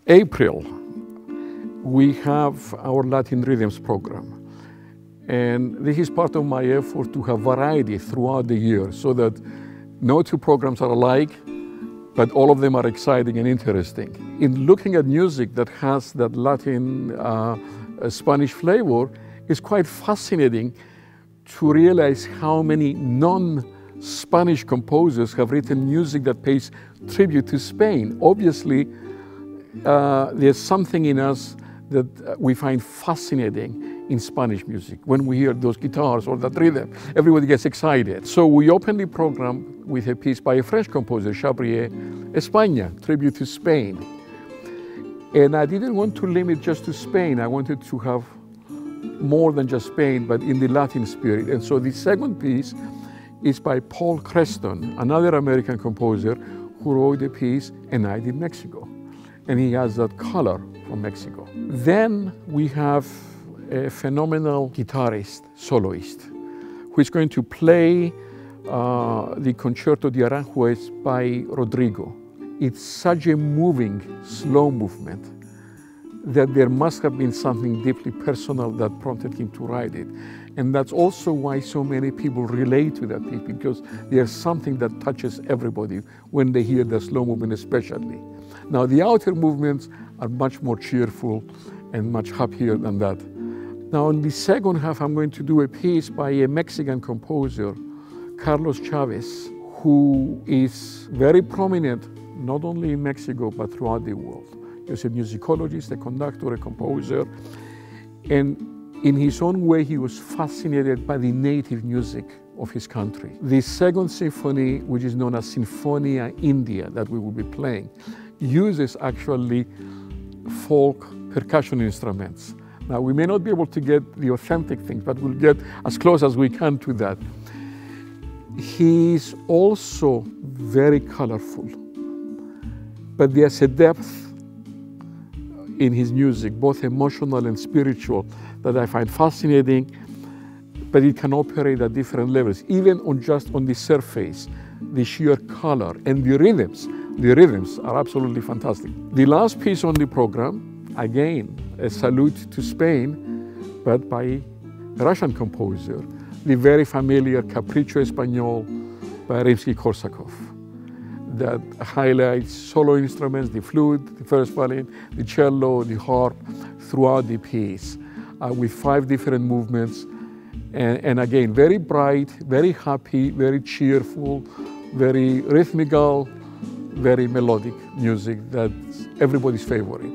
April, we have our Latin Rhythms program. And this is part of my effort to have variety throughout the year so that no two programs are alike, but all of them are exciting and interesting. In looking at music that has that Latin Spanish flavor, it's quite fascinating to realize how many non-Spanish composers have written music that pays tribute to Spain. Obviously, there's something in us that we find fascinating in Spanish music. When we hear those guitars or that rhythm, everybody gets excited. So we opened the program with a piece by a French composer, Chabrier, España, tribute to Spain. And I didn't want to limit just to Spain. I wanted to have more than just Spain, but in the Latin spirit. And so the second piece is by Paul Creston, another American composer who wrote a piece, A Night in Mexico. And he has that color from Mexico. Then we have a phenomenal guitarist, soloist, who is going to play the Concerto de Aranjuez by Rodrigo. It's such a moving, slow movement that there must have been something deeply personal that prompted him to write it. And that's also why so many people relate to that piece, because there's something that touches everybody when they hear the slow movement especially. Now the outer movements are much more cheerful and much happier than that. Now in the second half, I'm going to do a piece by a Mexican composer, Carlos Chavez, who is very prominent not only in Mexico but throughout the world. He's a musicologist, a conductor, a composer, and in his own way he was fascinated by the native music of his country. The second symphony, which is known as Sinfonia India, that we will be playing, uses actually folk percussion instruments. Now we may not be able to get the authentic things, but we'll get as close as we can to that. He's also very colorful, but there's a depth in his music, both emotional and spiritual, that I find fascinating, but it can operate at different levels, even just on the surface, the sheer color and the rhythms are absolutely fantastic. The last piece on the program, again, a salute to Spain, but by a Russian composer, the very familiar Capricho Español by Rimsky-Korsakov, that highlights solo instruments, the flute, the first violin, the cello, the harp, throughout the piece, with 5 different movements. And again, very bright, very happy, very cheerful, very rhythmical, very melodic music that's everybody's favorite.